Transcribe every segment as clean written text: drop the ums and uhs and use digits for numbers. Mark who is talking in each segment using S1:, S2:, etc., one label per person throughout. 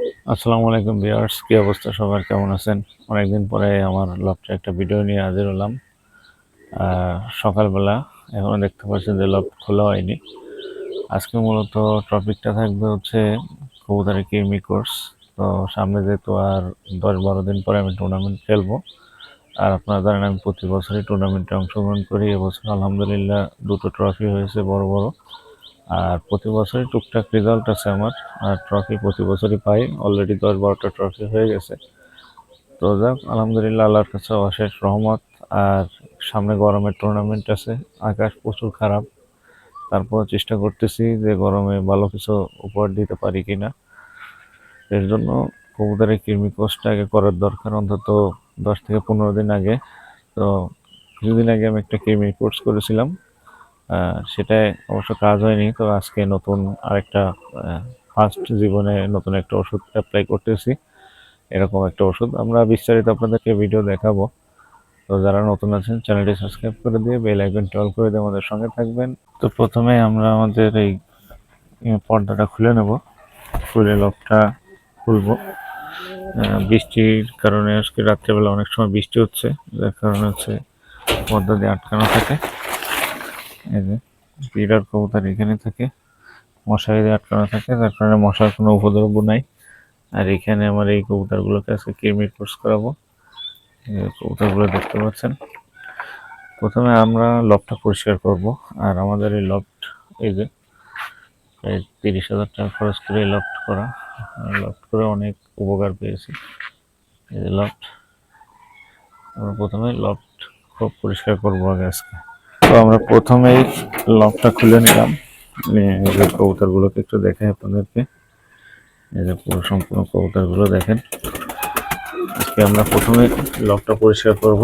S1: আসসালামু আলাইকুম ভিউয়ার্স, কি অবস্থা সবার, কেমন আছেন? অনেকদিন পরে আমার লফটে একটা ভিডিও নিয়ে হাজির হলাম। সকালবেলা এখনো দেখতে পাচ্ছেন যে লফট খোলা হয়নি। আজকে মূলত টপিকটা থাকবে হচ্ছে কবুতরের কৃমি কোর্স। তো সামনে যেহেতু আর 10-12 দিন পরে আমি টুর্নামেন্ট খেলবো, আর আপনারা জানেন আমি প্রতি বছরই টুর্নামেন্টে অংশগ্রহণ করি। এবছর আলহামদুলিল্লাহ 2টো ট্রফি হয়েছে বড় বড়। আর প্রতি বছরই টুকটাক রেজাল্ট আছে আমার, আর ট্রফি প্রতি বছরই পাই। অলরেডি 10-12টা ট্রফি হয়ে গেছে। তো যাক, আলহামদুলিল্লাহ আল্লাহর কাছে অশেষ রহমত। আর সামনে গরমের টুর্নামেন্ট আছে, আকাশ প্রচুর খারাপ। তারপর চেষ্টা করতেছি যে গরমে ভালো কিছু উপহার দিতে পারি কিনা। এর জন্য কবুতরের কৃমি কোর্সটা আগে করার দরকার, অন্তত 10 থেকে 15 দিন আগে। তো কিছুদিন আগে আমি একটা কৃমি কোর্স করেছিলাম, সেটাই অবশ্য কাজ হয়নি। তো আজকে নতুন আরেকটা ফার্স্ট জীবনে নতুন একটা ওষুধ অ্যাপ্লাই করতেছি। এরকম একটা ওষুধ আমরা বিস্তারিত আপনাদেরকে ভিডিও দেখাবো। তো যারা নতুন আছেন চ্যানেলটি সাবস্ক্রাইব করে দিয়ে বেল আইকনটি অল করে দিয়ে আমাদের সঙ্গে থাকবেন। তো প্রথমে আমরা আমাদের এই পর্দাটা খুলে নেব, খুলে লকটা খুলবো। বৃষ্টির কারণে আজকে রাত্রেবেলা অনেক সময় বৃষ্টি হচ্ছে, যার কারণে হচ্ছে পর্দা দিয়ে আটকানো থাকে। এই যে বিড়ার কবুতর এখানে থাকে, মশারি দিয়ে আটকানো থাকে, যার কারণে মশার কোনো উপদ্রব নাই। আর এখানে আমার এই কবুতরগুলোকে আজকে কৃমি কোর্স করাবো। কবুতরগুলো দেখতে পাচ্ছেন। প্রথমে আমরা লফটটা পরিষ্কার করব। আর আমাদের এই লফট, এই যে প্রায় 30,000 টাকা খরচ করে এই লফট করা। লফট করে অনেক উপকার পেয়েছি। এই যে লফট, আমরা প্রথমে লফট খুব পরিষ্কার করবো আগে আজকে। তো আমরা প্রথমেই লকটা খুলে নিলাম, এই যে কবুতরগুলোকে একটু দেখাই আপনাদেরকে। এই যে পুরো সম্পূর্ণ কবুতরগুলো দেখেন। আজকে আমরা প্রথমে লকটা পরিষ্কার করব,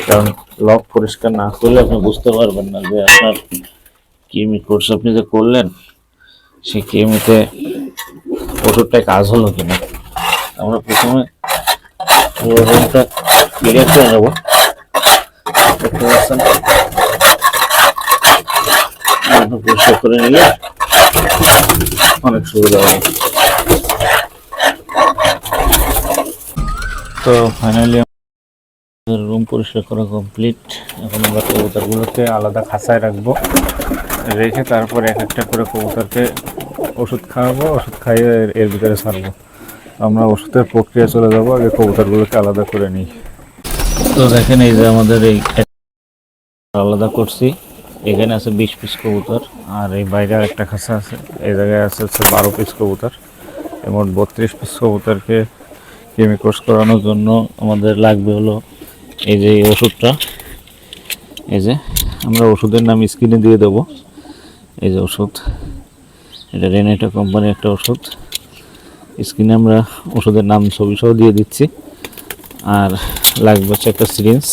S1: কারণ লক পরিষ্কার না করলে আপনি বুঝতে পারবেন না যে আপনার কৃমি কোর্স আপনি যে করলেন সেই কৃমিতে ওষুধটা কাজ হলো কিনা। আমরা প্রথমে পুরো রুমটা ক্লিয়ার করে নেবো। দেখতে পাচ্ছেন, পরিষ্কার করে নিলে অনেক সুবিধা হবে। তো ফাইনালি রুম পরিষ্কার করা কমপ্লিট। এখন আমরা কবুতরগুলোকে আলাদা খাঁচায় রাখবো, রেখে তারপর এক একটা করে কবুতরকে ওষুধ খাওয়াবো, ওষুধ খাইয়ে এর ভিতরে ছাড়বো। আমরা ওষুধের প্রক্রিয়া চলে যাবো, আগে কবুতরগুলোকে আলাদা করে নিই। তো দেখেন, এই যে আমাদের এই আলাদা করছি। এখানে আছে 20 পিস কবুতর, আর এই বাইরে আর একটা খাঁচা আছে, এই জায়গায় আছে 12 পিস কবুতর। মোট 32 পিস কবুতরকে কৃমি কোর্স করানোর জন্য আমাদের লাগবে হলো এই যে এই ওষুধটা। এই যে আমরা ওষুধের নাম স্ক্রিনে দিয়ে দেবো। এই যে ওষুধ, এটা রেনেটা কোম্পানির একটা ওষুধ। স্ক্রিনে আমরা ওষুধের নাম ছবি সহ দিয়ে দিচ্ছি। আর লাগবে হচ্ছে একটা সিরিঞ্জ,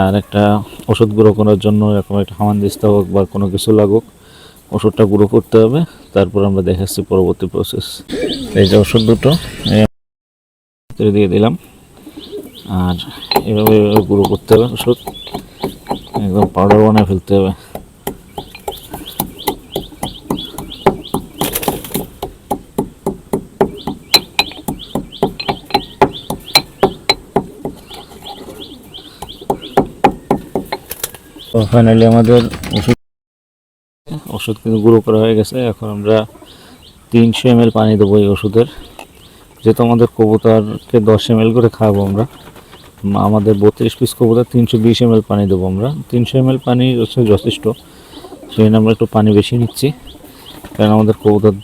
S1: আর একটা ওষুধ গুঁড়ো করার জন্য এরকম একটা হামানদিস্তা হোক বা কোনো কিছু লাগুক, ওষুধটা গুঁড়ো করতে হবে। তারপর আমরা দেখাচ্ছি পরবর্তী প্রসেস। এই যে ওষুধ দুটো দিয়ে দিলাম, আর এভাবে গুঁড়ো করতে হবে। ওষুধ একদম পাউডার বানিয়ে ফেলতে হবে। তো ফাইনালি আমাদের ওষুধ কিন্তু গুঁড়ো করা হয়ে গেছে। এখন আমরা 300 ml পানি দেবো এই ওষুধের। যেহেতু আমাদের কবুতরকে 10 ml করে খাওয়াবো আমরা, আমাদের 32 পিস কবুতর 320 ml পানি দেবো আমরা। 300 ml পানি হচ্ছে যথেষ্ট, সেই জন্য আমরা একটু পানি বেশি নিচ্ছি, কারণ আমাদের কবুতর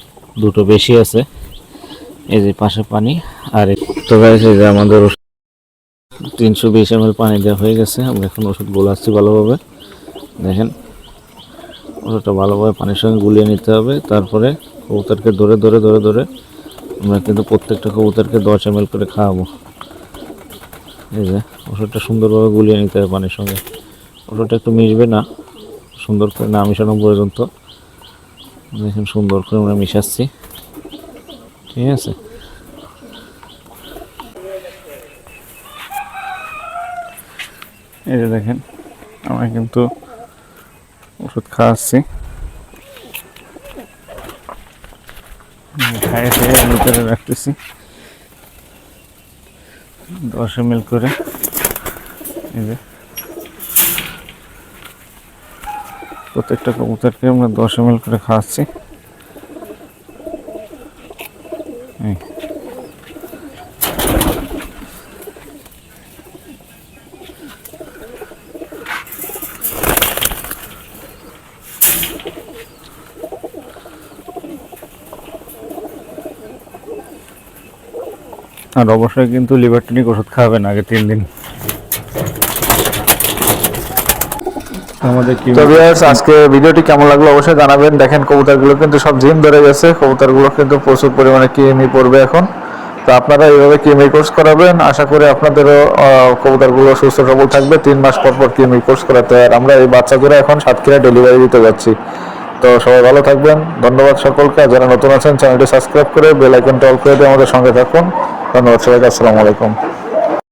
S1: দুটো বেশি আছে। এই যে পাশে পানি। আর তো গাইস, এই যে আমাদের 320 ml পানি দেওয়া হয়ে গেছে। আমরা এখন ওষুধ গোলাচ্ছি ভালোভাবে। দেখেন, ওষুধটা ভালোভাবে পানির সঙ্গে গুলিয়ে নিতে হবে। তারপরে কবুতরকে ধরে ধরে ধরে ধরে আমরা কিন্তু প্রত্যেকটা কবুতরকে 10 ml করে খাওয়াবো। এই যে ওষুধটা সুন্দরভাবে গুলিয়ে নিতে হবে পানির সঙ্গে। ওষুধটা একটু মিশবে না, সুন্দর করে না মিশানো পর্যন্ত। দেখেন সুন্দর করে আমরা মিশাচ্ছি, ঠিক আছে। এই যে দেখেন, আমরা কিন্তু ওষুধ খাওয়াচ্ছি। খাইয়ে ভিতরে রাখতেছি 10 ml করে। এই যে প্রত্যেকটা কবুতরকে আমরা 10 ml করে খাওয়াচ্ছি। আর অবশ্যই কিন্তু লিভার টনিক ওষুধ খাবেন আগে 3 দিন। আমাদের কি
S2: আজকে ভিডিওটি কেমন লাগলো অবশ্যই জানাবেন। দেখেন কবুতরগুলো কিন্তু সব জিম ধরে গেছে, কবুতরগুলো কিন্তু প্রচুর পরিমাণে কৃমি পড়বে এখন। তো আপনারা এইভাবে কৃমি কোর্স করাবেন, আশা করি আপনাদেরও কবুতরগুলো সুস্থ সবল থাকবে। 3 মাস পর পর কৃমি কোর্স করাতে। আর আমরা এই বাচ্চাগুলো এখন সাতক্ষীরা ডেলিভারি দিতে যাচ্ছি। তো সবাই ভালো থাকবেন, ধন্যবাদ সকলকে। যারা নতুন আছেন চ্যানেলটি সাবস্ক্রাইব করে বেল আইকনটা অল করে দিয়ে আমাদের সঙ্গে থাকুন। ধন্যবাদ সবাইকে, আসসালামু আলাইকুম।